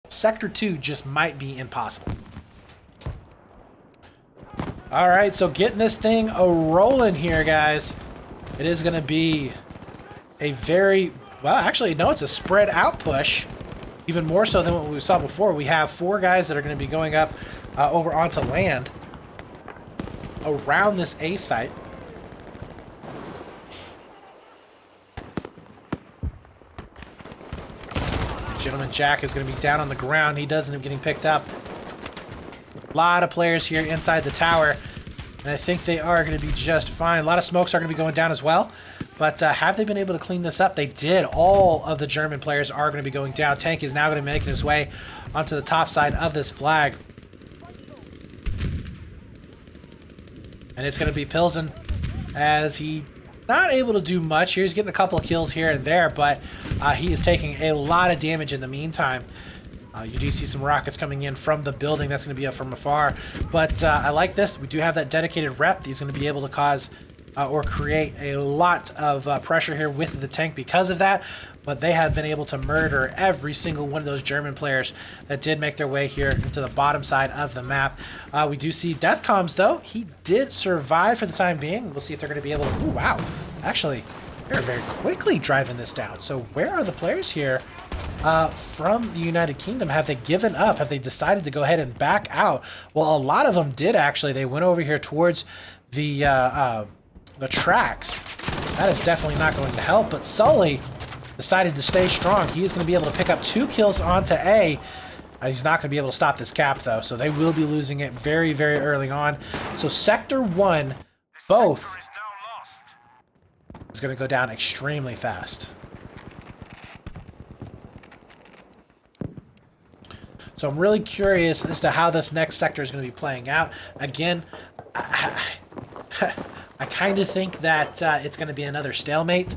Sector 2 just might be impossible. All right, so getting this thing a-rolling here, guys. It is going to be a very, well, actually, no, it's a spread out push. Even more so than what we saw before. We have 4 guys that are going to be going up over onto land around this A site. Gentleman Jack is going to be down on the ground. He does end up getting picked up. A lot of players here inside the tower, and I think they are going to be just fine. A lot of smokes are going to be going down as well, but have they been able to clean this up? They did. All of the German players are going to be going down. Tank is now going to be making his way onto the top side of this flag. And it's going to be Pilsen, as he not able to do much here. He's getting a couple of kills here and there, but he is taking a lot of damage in the meantime. You do see some rockets coming in from the building. That's going to be up from afar. But I like this. We do have that dedicated rep. He's going to be able to cause or create a lot of pressure here with the tank because of that. But they have been able to murder every single one of those German players that did make their way here into the bottom side of the map. We do see Deathcoms, though. He did survive for the time being. We'll see if they're going to be able to... Ooh, wow. Actually, they're very quickly driving this down. So where are the players here from the United Kingdom? Have they given up? Have they decided to go ahead and back out? Well, a lot of them did, actually. They went over here towards the tracks. That is definitely not going to help, but Sully decided to stay strong. He is going to be able to pick up 2 kills onto A. He's not going to be able to stop this cap, though, so they will be losing it very, very early on. So Sector 1, both, is going to go down extremely fast. So I'm really curious as to how this next sector is going to be playing out. Again, I kind of think that it's going to be another stalemate.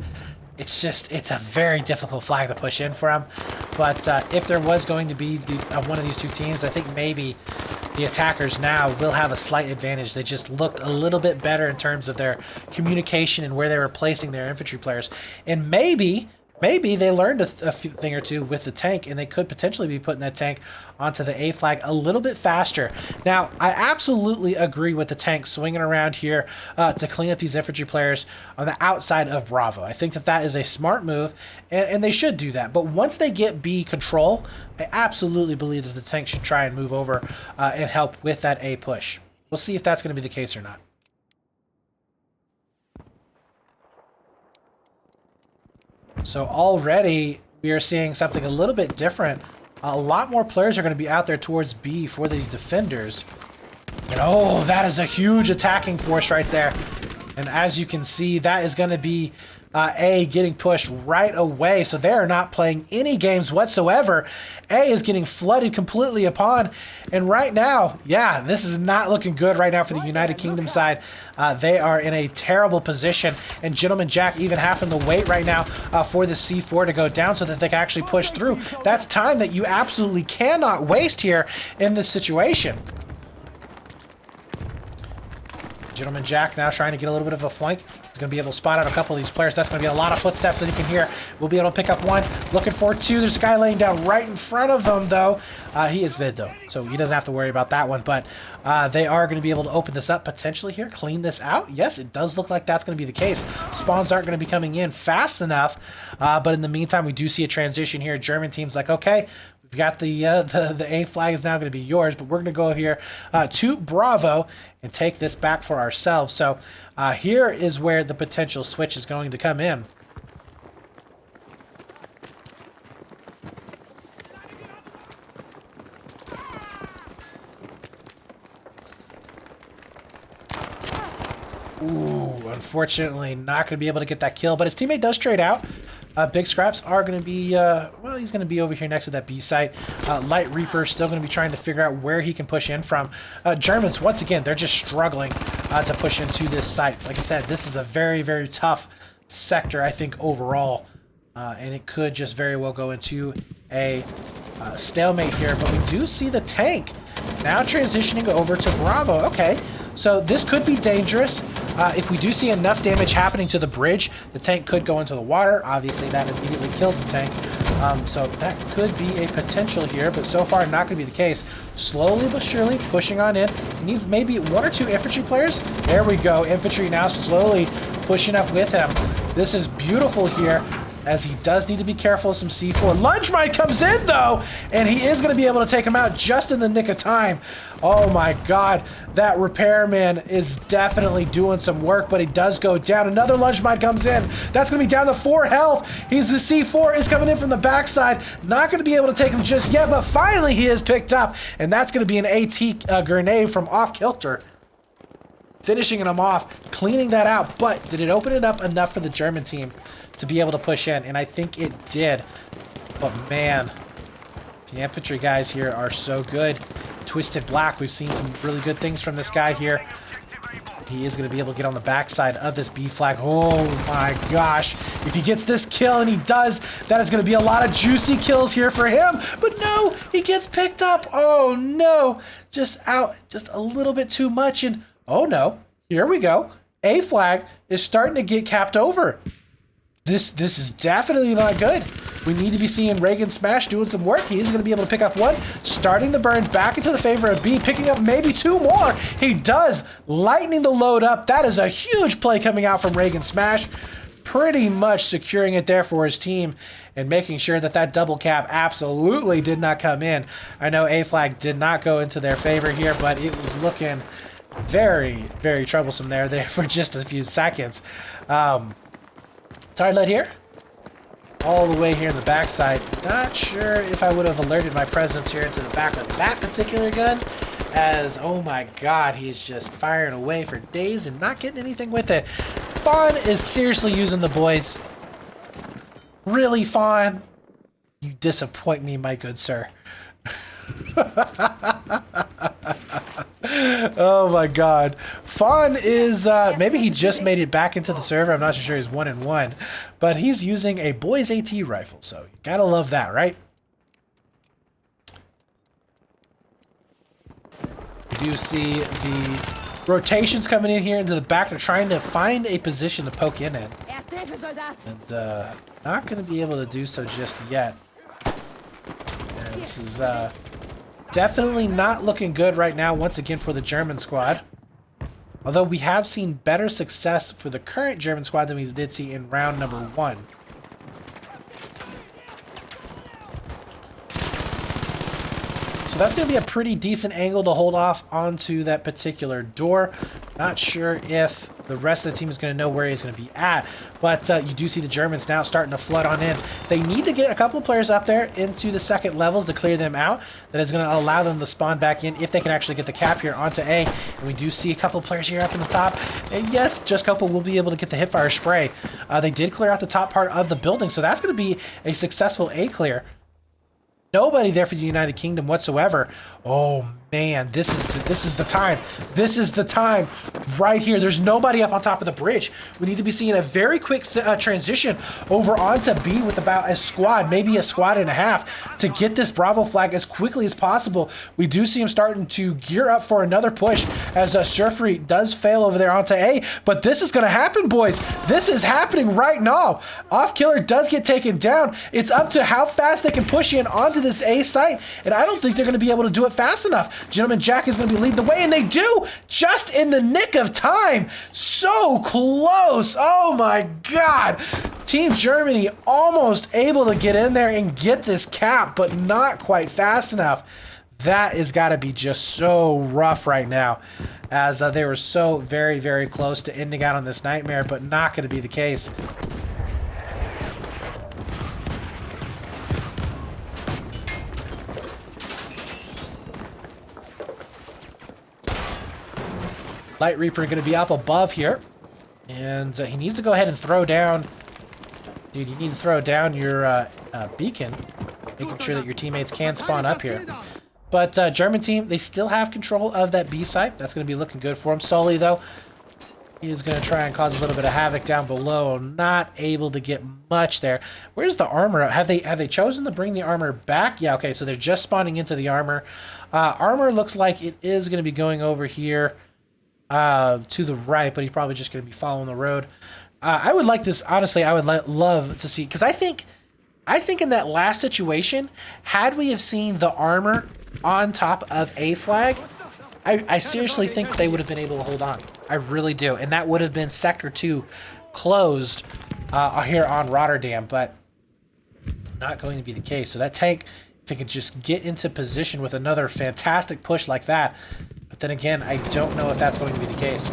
It's a very difficult flag to push in from. But if there was going to be one of these two teams, I think maybe the attackers now will have a slight advantage. They just looked a little bit better in terms of their communication and where they were placing their infantry players. And maybe they learned a thing or two with the tank, and they could potentially be putting that tank onto the A flag a little bit faster. Now, I absolutely agree with the tank swinging around here to clean up these infantry players on the outside of Bravo. I think that is a smart move, and they should do that. But once they get B control, I absolutely believe that the tank should try and move over and help with that A push. We'll see if that's going to be the case or not. So already we are seeing something a little bit different. A lot more players are going to be out there towards B for these defenders. And oh, that is a huge attacking force right there. And as you can see, that is going to be A getting pushed right away. So they are not playing any games whatsoever. A is getting flooded completely upon. And right now, yeah, this is not looking good right now for the United Kingdom side. They are in a terrible position. And Gentleman Jack even having to wait right now for the C4 to go down so that they can actually push through. That's time that you absolutely cannot waste here in this situation. Gentleman Jack now trying to get a little bit of a flank. He's going to be able to spot out a couple of these players. That's going to be a lot of footsteps that he can hear. We'll be able to pick up 1. Looking for 2. There's a guy laying down right in front of him, though. He is dead, though, so he doesn't have to worry about that one. But they are going to be able to open this up potentially here, clean this out. Yes, it does look like that's going to be the case. Spawns aren't going to be coming in fast enough. But in the meantime, we do see a transition here. German team's like, okay, we've got the A flag is now going to be yours, but we're going to go here to Bravo and take this back for ourselves. So here is where the potential switch is going to come in. Ooh, unfortunately not going to be able to get that kill, but his teammate does trade out. Big Scraps are going to be, well, he's going to be over here next to that B site. Light Reaper still going to be trying to figure out where he can push in from. Germans, once again, they're just struggling to push into this site. Like I said, this is a very, very tough sector, I think, overall. And it could just very well go into a stalemate here. But we do see the tank now transitioning over to Bravo. Okay, so this could be dangerous. If we do see enough damage happening to the bridge, the tank could go into the water. Obviously, that immediately kills the tank. So that could be a potential here, but so far not going to be the case. Slowly but surely pushing on in. He needs maybe 1 or 2 infantry players. There we go. Infantry now slowly pushing up with him. This is beautiful here, as he does need to be careful of some C4. Lunge Mine comes in, though, and he is going to be able to take him out just in the nick of time. Oh, my God. That repairman is definitely doing some work, but he does go down. Another Lunge Mine comes in. That's going to be down to 4 health. The C4 is coming in from the backside. Not going to be able to take him just yet, but finally he is picked up, and that's going to be an AT grenade from Off Kilter. Finishing him off, cleaning that out, but did it open it up enough for the German team to be able to push in? And I think it did. But man, the infantry guys here are so good. Twisted Black, we've seen some really good things from this guy here. He is going to be able to get on the backside of this B flag. Oh my gosh. If he gets this kill, and he does, that is going to be a lot of juicy kills here for him. But no, he gets picked up. Oh no. Just out just a little bit too much. And oh no, here we go. A flag is starting to get capped over. This is definitely not good. We need to be seeing Reagan Smash doing some work. He is going to be able to pick up 1, starting the burn back into the favor of B, picking up maybe 2 more. He does, lightening the load up. That is a huge play coming out from Reagan Smash. Pretty much securing it there for his team and making sure that that double cap absolutely did not come in. I know A flag did not go into their favor here, but it was looking very, very troublesome there for just a few seconds. Target here. All the way here in the backside. Not sure if I would have alerted my presence here into the back of that particular gun, as, oh my God, he's just firing away for days and not getting anything with it. Fawn is seriously using the boys. Really, Fawn? You disappoint me, my good sir. Oh my God. Fawn is, maybe he just made it back into the server. I'm not sure he's 1-1, but he's using a boys AT rifle. So you gotta love that, right? You do see the rotations coming in here into the back. They're trying to find a position to poke in. And not gonna be able to do so just yet. And this is, definitely not looking good right now, once again, for the German squad. Although we have seen better success for the current German squad than we did see in round number 1. So that's going to be a pretty decent angle to hold off onto that particular door. Not sure if the rest of the team is going to know where he's going to be at, but you do see the Germans now starting to flood on in. They need to get a couple of players up there into the second levels to clear them out. That is going to allow them to spawn back in if they can actually get the cap here onto A. And we do see a couple of players here up in the top. And yes, just a couple will be able to get the hipfire spray. They did clear out the top part of the building, so that's going to be a successful A clear. Nobody there for the United Kingdom whatsoever. Oh man, this is the time. This is the time right here. There's nobody up on top of the bridge. We need to be seeing a very quick transition over onto B with about a squad, maybe a squad and a half, to get this Bravo flag as quickly as possible. We do see him starting to gear up for another push as Surfery does fail over there onto A, but this is going to happen, boys. This is happening right now. Off Killer does get taken down. It's up to how fast they can push in onto this A site, and I don't think they're going to be able to do it fast enough. Gentleman Jack is going to be leading the way, and they do, just in the nick of time. So close. Oh my God. Team Germany almost able to get in there and get this cap, but not quite fast enough. That has got to be just so rough right now, as they were so very, very close to ending out on this nightmare, but not going to be the case. Light Reaper going to be up above here, and he needs to go ahead and throw down. Dude, you need to throw down your beacon, making sure that your teammates can spawn up here. But German team, they still have control of that B site. That's going to be looking good for him. Sully, though, he is going to try and cause a little bit of havoc down below. Not able to get much there. Where's the armor? Have they chosen to bring the armor back? Yeah, okay, so they're just spawning into the armor. Armor looks like it is going to be going over here to the right, but he's probably just going to be following the road. I would like this, honestly, I would love to see, because I think I think in that last situation, had we have seen the armor on top of A flag, I seriously think they would have been able to hold on. I really do. And that would have been Sector 2 closed here on Rotterdam, but not going to be the case. So that tank, if it could just get into position with another fantastic push like that, but then again, I don't know if that's going to be the case.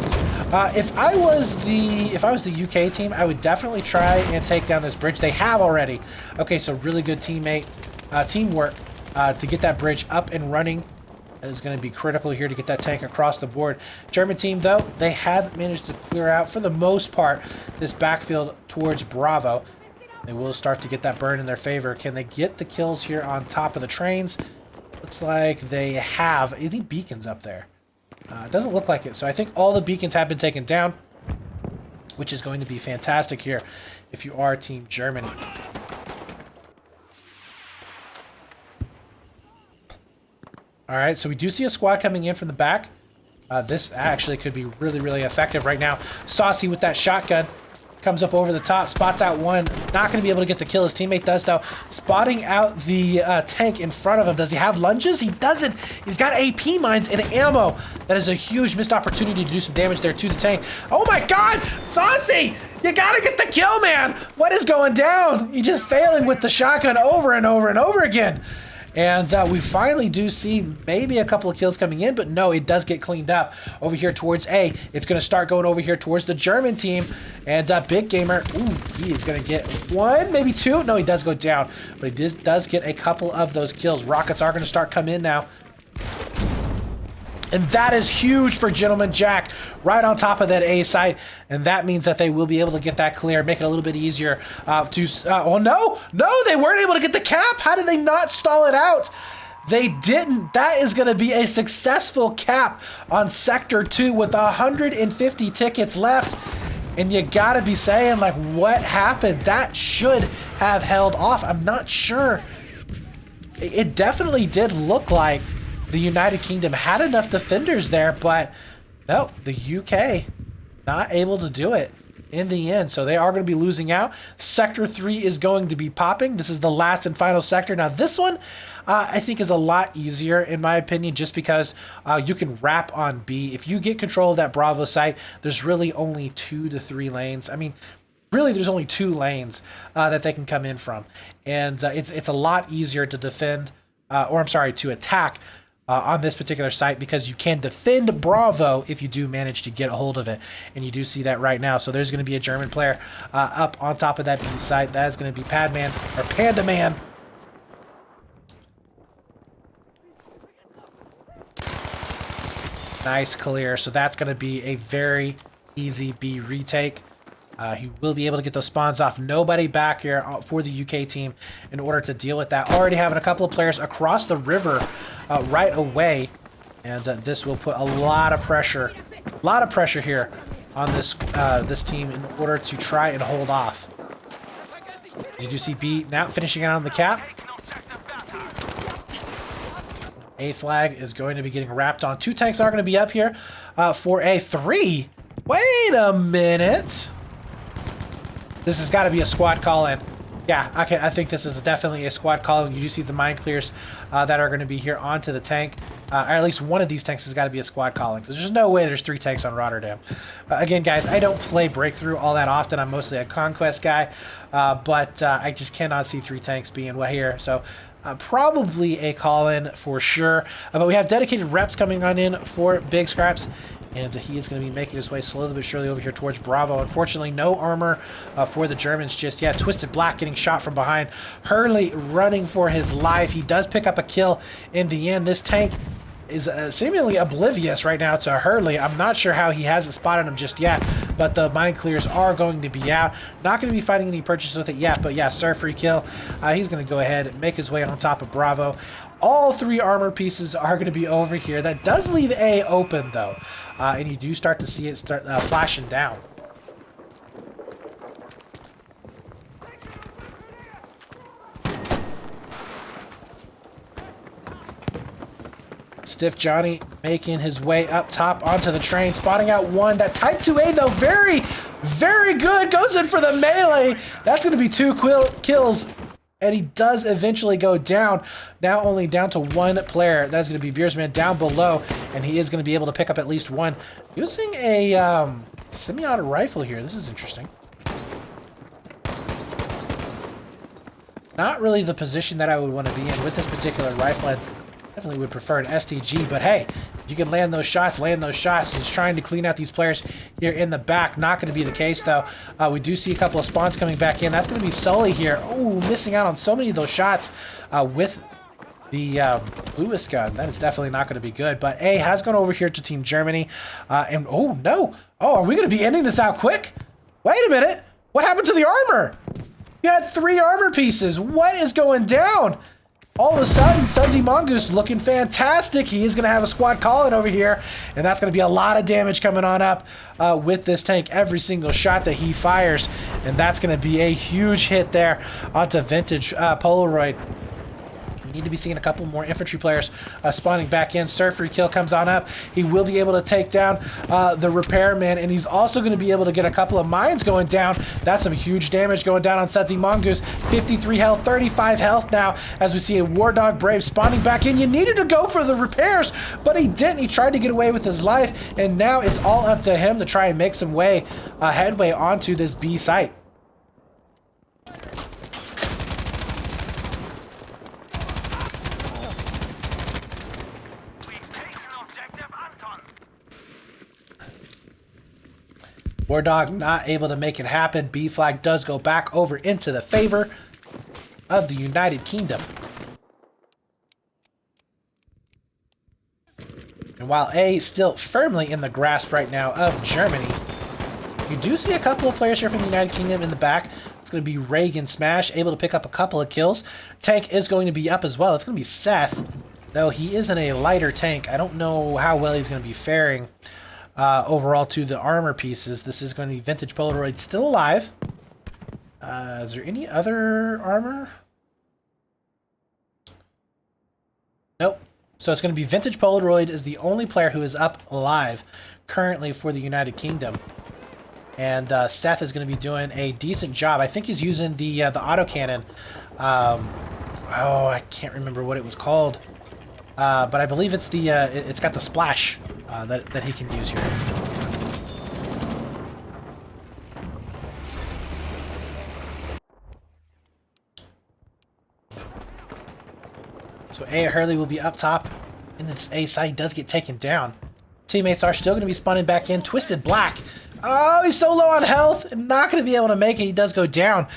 If I was the UK team, I would definitely try and take down this bridge. They have already. Okay, so really good teamwork to get that bridge up and running. That is going to be critical here to get that tank across the board. German team, though, they have managed to clear out, for the most part, this backfield towards Bravo. They will start to get that burn in their favor. Can they get the kills here on top of the trains? Looks like they have any beacons up there. It doesn't look like it. So I think all the beacons have been taken down, which is going to be fantastic here if you are Team Germany. All right, so we do see a squad coming in from the back. This actually could be really, really effective right now. Saucy with that shotgun. Comes up over the top, spots out one. Not going to be able to get the kill. His teammate does, though. Spotting out the tank in front of him. Does he have lunges? He doesn't. He's got AP mines and ammo. That is a huge missed opportunity to do some damage there to the tank. Oh my god! Saucy! You gotta get the kill, man! What is going down? He's just failing with the shotgun over and over and over again. And we finally do see maybe a couple of kills coming in, but no, it does get cleaned up over here towards A. It's going to start going over here towards the German team. And Big Gamer, ooh, he is going to get one, maybe two. No, he does go down, but he does get a couple of those kills. Rockets are going to start coming in now. And that is huge for Gentleman Jack, right on top of that A site. And that means that they will be able to get that clear, make it a little bit easier oh, no, they weren't able to get the cap. How did they not stall it out? They didn't. That is going to be a successful cap on Sector 2 with 150 tickets left. And you got to be saying, like, what happened? That should have held off. I'm not sure. It definitely did look like the United Kingdom had enough defenders there, but no, the UK not able to do it in the end. So they are going to be losing out. Sector 3 is going to be popping. This is the last and final sector. Now this one, I think is a lot easier in my opinion, just because you can wrap on B. If you get control of that Bravo site, there's really only 2 to 3 lanes. I mean, really, there's only 2 lanes that they can come in from. And it's a lot easier to defend, to attack on this particular site, because you can defend Bravo if you do manage to get a hold of it. And you do see that right now. So there's going to be a German player up on top of that B site. That is going to be Padman, or Panda Man. Nice clear. So that's going to be a very easy B retake. He will be able to get those spawns off. Nobody back here for the UK team in order to deal with that. Already having a couple of players across the river right away. And this will put a lot of pressure here on this team in order to try and hold off. Did you see B now finishing out on the cap? A flag is going to be getting wrapped on. 2 tanks are going to be up here for a 3. Wait a minute. This has got to be a squad call-in. Yeah, okay, I think this is definitely a squad call-in. You do see the mine clears that are going to be here onto the tank. Or at least one of these tanks has got to be a squad call-in, because there's no way there's 3 tanks on Rotterdam. Again, guys, I don't play Breakthrough all that often. I'm mostly a Conquest guy, but I just cannot see 3 tanks being here. So probably a call-in for sure. But we have dedicated reps coming on in for Big Scraps. And he is going to be making his way slowly but surely over here towards Bravo. Unfortunately, no armor for the Germans just yet. Twisted Black getting shot from behind. Hurley running for his life. He does pick up a kill in the end. This tank is seemingly oblivious right now to Hurley. I'm not sure how he hasn't spotted him just yet, but the mine clears are going to be out. Not going to be fighting any purchases with it yet, but yeah, sir, free kill. He's going to go ahead and make his way on top of Bravo. All 3 armor pieces are going to be over here. That does leave A open, though. And you do start to see it start flashing down. Stiff Johnny making his way up top onto the train, spotting out one. That Type 2A, though, very, very good. Goes in for the melee. That's going to be 2 kills And he does eventually go down. Now only down to one player. That's going to be Beersman down below. And he is going to be able to pick up at least one. Using a semi-auto rifle here. This is interesting. Not really the position that I would want to be in with this particular rifle. I definitely would prefer an STG. But hey, if you can land those shots, land those shots. He's trying to clean out these players here in the back. Not going to be the case, though. We do see a couple of spawns coming back in. That's going to be Sully here. Oh, missing out on so many of those shots with the Lewis gun. That is definitely not going to be good. But A has gone over here to Team Germany. And oh, no. Oh, are we going to be ending this out quick? Wait a minute. What happened to the armor? You had 3 armor pieces. What is going down? All of a sudden, Sudsy Mongoose looking fantastic. He is going to have a squad calling over here, and that's going to be a lot of damage coming on up with this tank every single shot that he fires, and that's going to be a huge hit there onto Vintage Polaroid. We need to be seeing a couple more infantry players spawning back in. Surfer kill comes on up. He will be able to take down the repairman, and he's also going to be able to get a couple of mines going down. That's some huge damage going down on Sudsy Mongoose. 53 health, 35 health now as we see a War Dog Brave spawning back in. You needed to go for the repairs, but he didn't. He tried to get away with his life, and now it's all up to him to try and make some headway onto this B site. War Dog not able to make it happen. B flag does go back over into the favor of the United Kingdom. And while A is still firmly in the grasp right now of Germany, you do see a couple of players here from the United Kingdom in the back. It's going to be Reagan Smash, able to pick up a couple of kills. Tank is going to be up as well. It's going to be Seth, though he is in a lighter tank. I don't know how well he's going to be faring overall to the armor pieces. This is going to be Vintage Polaroid still alive. Is there any other armor? Nope. So it's going to be Vintage Polaroid is the only player who is up alive currently for the United Kingdom. And Seth is going to be doing a decent job. I think he's using the autocannon. Oh, I can't remember what it was called. But I believe it's the it's got the splash that he can use here. So A Hurley will be up top, and this A side does get taken down. Teammates are still going to be spawning back in. Twisted Black. Oh, he's so low on health, not going to be able to make it. He does go down.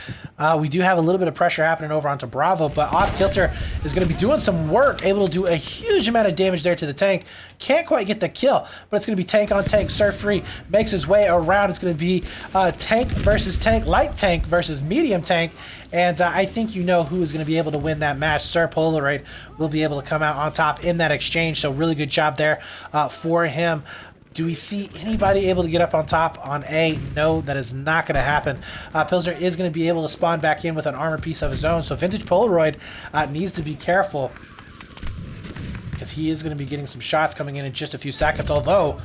We do have a little bit of pressure happening over onto Bravo, but Off Kilter is going to be doing some work, able to do a huge amount of damage there to the tank. Can't quite get the kill, but it's going to be tank on tank. Surf Free makes his way around. It's going to be tank versus tank, light tank versus medium tank, and I think you know who is going to be able to win that match. Sir Polaroid will be able to come out on top in that exchange, so really good job there for him. Do we see anybody able to get up on top on A? No, that is not going to happen. Pilsner is going to be able to spawn back in with an armor piece of his own, so Vintage Polaroid needs to be careful because he is going to be getting some shots coming in just a few seconds, although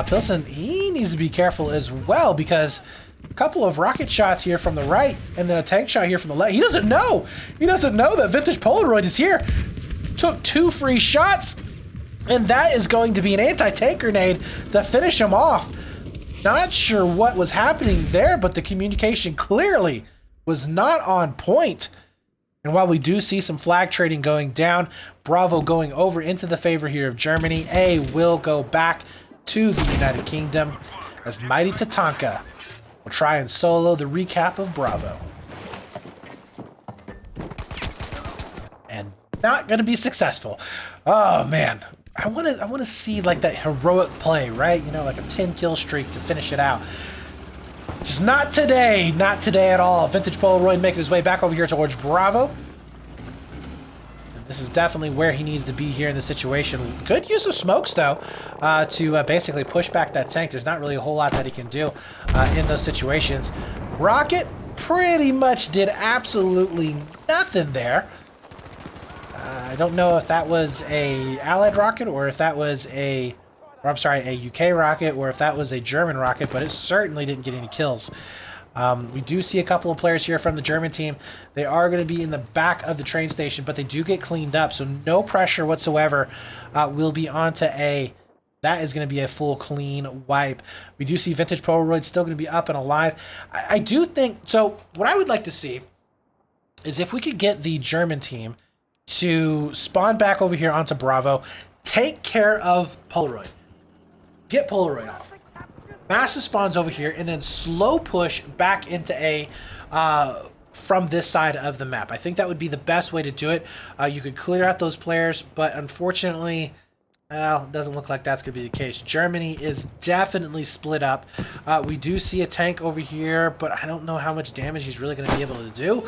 Pilsen, he needs to be careful as well because a couple of rocket shots here from the right and then a tank shot here from the left. He doesn't know. He doesn't know that Vintage Polaroid is here. Took 2 free shots. And that is going to be an anti-tank grenade to finish him off. Not sure what was happening there, but the communication clearly was not on point. And while we do see some flag trading going down, Bravo going over into the favor here of Germany, A will go back to the United Kingdom as Mighty Tatanka will try and solo the recap of Bravo. And not going to be successful. Oh, man. I want to see like that heroic play, right? You know, like a 10 kill streak to finish it out. Just not today at all. Vintage Polaroid making his way back over here towards Bravo. And this is definitely where he needs to be here in this situation. Good use of smokes though to basically push back that tank. There's not really a whole lot that he can do in those situations. Rocket pretty much did absolutely nothing there. I don't know if that was a Allied rocket or if that was a UK rocket or if that was a German rocket, but it certainly didn't get any kills. We do see a couple of players here from the German team. They are going to be in the back of the train station, but they do get cleaned up, so no pressure whatsoever will be onto A. That is going to be a full clean wipe. We do see Vintage Polaroid still going to be up and alive. I do think, so what I would like to see is if we could get the German team to spawn back over here onto Bravo, take care of Polaroid, get Polaroid off. Massive spawns over here, and then slow push back into A from this side of the map. I think that would be the best way to do it. You could clear out those players, but unfortunately, well, it doesn't look like that's going to be the case. Germany is definitely split up. We do see a tank over here, but I don't know how much damage he's really going to be able to do.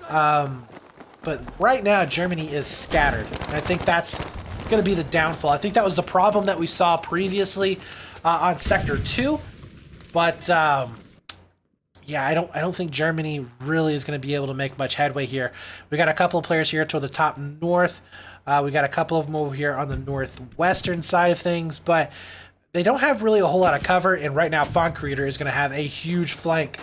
But right now, Germany is scattered. And I think that's going to be the downfall. I think that was the problem that we saw previously on Sector 2. But yeah, I don't think Germany really is going to be able to make much headway here. We got a couple of players here toward the top north. We got a couple of them over here on the northwestern side of things, but they don't have really a whole lot of cover. And right now, Font Creator is going to have a huge flank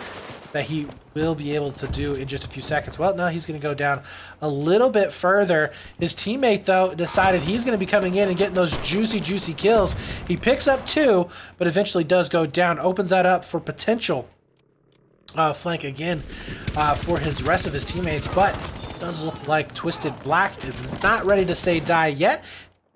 that he will be able to do in just a few seconds. Well, no, he's going to go down a little bit further. His teammate, though, decided he's going to be coming in and getting those juicy kills. He picks up 2, but eventually does go down. Opens that up for potential flank again for his rest of his teammates, but does look like Twisted Black is not ready to say die yet.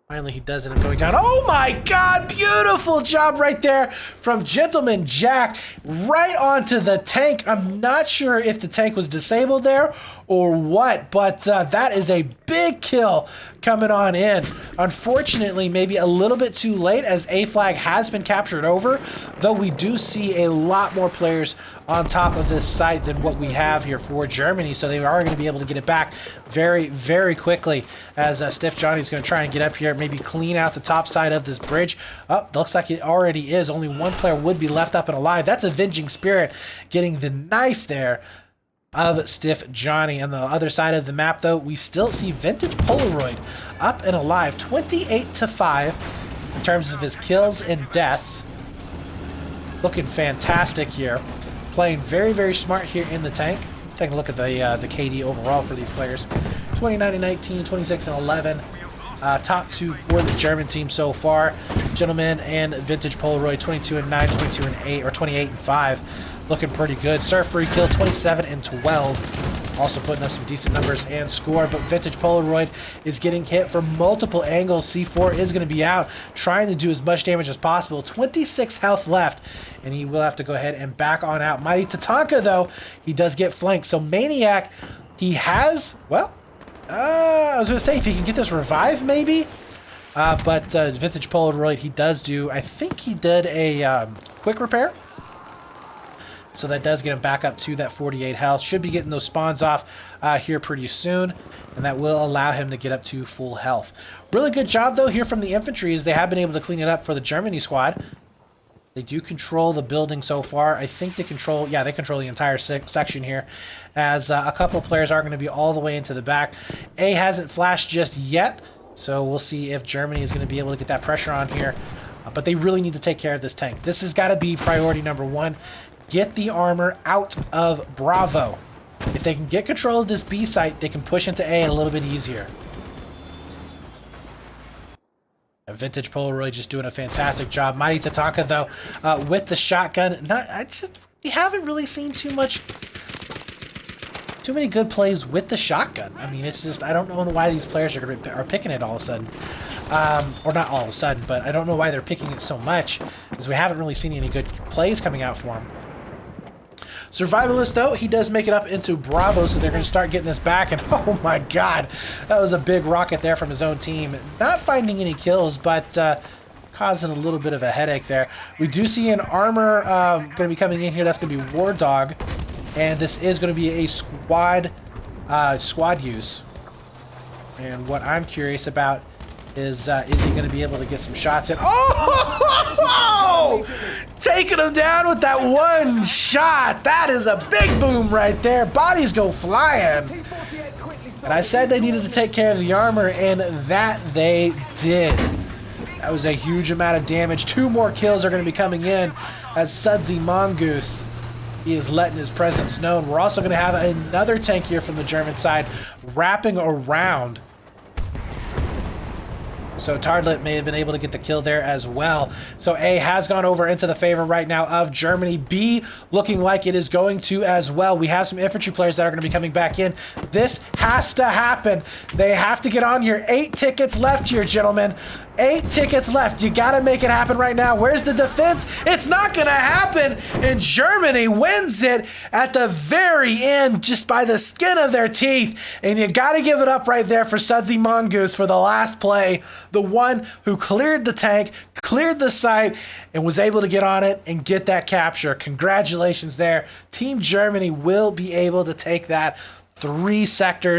Finally, he does end up going down. Oh my God, beautiful job right there from Gentleman Jack right onto the tank. I'm not sure if the tank was disabled there or what, but that is a big kill coming on in. Unfortunately, maybe a little bit too late as A flag has been captured over, though we do see a lot more players on top of this site than what we have here for Germany, so they are going to be able to get it back very quickly as Stiff Johnny's going to try and get up here, maybe clean out the top side of this bridge. Oh, looks like it already is. Only one player would be left up and alive. That's Avenging Spirit getting the knife there of Stiff Johnny. On the other side of the map, though, we still see Vintage Polaroid up and alive, 28-5 in terms of his kills and deaths. Looking fantastic here. Playing very smart here in the tank. Take a look at the KD overall for these players. 29-19, 26-11. Top 2 for the German team so far. Gentlemen and Vintage Polaroid, 22-9, 22-8, or 28-5. Looking pretty good. Surf Free Kill, 27-12. Also putting up some decent numbers and score, but Vintage Polaroid is getting hit from multiple angles. C4 is going to be out, trying to do as much damage as possible. 26 health left, and he will have to go ahead and back on out. Mighty Tatanka, though, he does get flanked. So Maniac, he has, well, I was going to say, if he can get this revive, maybe. But Vintage Polaroid, he does do, I think he did a quick repair. So that does get him back up to that 48 health. Should be getting those spawns off here pretty soon, and that will allow him to get up to full health. Really good job, though, here from the infantry, as they have been able to clean it up for the Germany squad. They do control the building so far. I think they control, yeah, they control the entire section here, as a couple of players are going to be all the way into the back. A hasn't flashed just yet, so we'll see if Germany is going to be able to get that pressure on here. But they really need to take care of this tank. This has got to be priority number 1. Get the armor out of Bravo. If they can get control of this B site, they can push into A a little bit easier. Vintage Polaroid just doing a fantastic job. Mighty Tatanka, though, with the shotgun. We haven't really seen too many good plays with the shotgun. I mean, it's just, I don't know why these players are picking it all of a sudden. Or not all of a sudden, but I don't know why they're picking it so much, because we haven't really seen any good plays coming out for him. Survivalist, though, he does make it up into Bravo, so they're going to start getting this back, and oh my God, that was a big rocket there from his own team. Not finding any kills, but causing a little bit of a headache there. We do see an armor going to be coming in here. That's going to be War Dog, and this is going to be a squad use. And what I'm curious about is he going to be able to get some shots in? Oh! Taking him down with that one shot. That is a big boom right there. Bodies go flying. And I said they needed to take care of the armor, and that they did. That was a huge amount of damage. 2 more kills are going to be coming in as Sudsy Mongoose He is letting his presence known. We're also going to have another tank here from the German side wrapping around. So Tardlet may have been able to get the kill there as well. So A has gone over into the favor right now of Germany. B looking like it is going to as well. We have some infantry players that are going to be coming back in. This has to happen. They have to get on here. 8 tickets left here, gentlemen. 8 tickets left. You got to make it happen right now. Where's the defense? It's not going to happen. And Germany wins it at the very end just by the skin of their teeth. And you got to give it up right there for Sudsy Mongoose for the last play. The one who cleared the tank, cleared the site, and was able to get on it and get that capture. Congratulations there. Team Germany will be able to take that 3 sectors.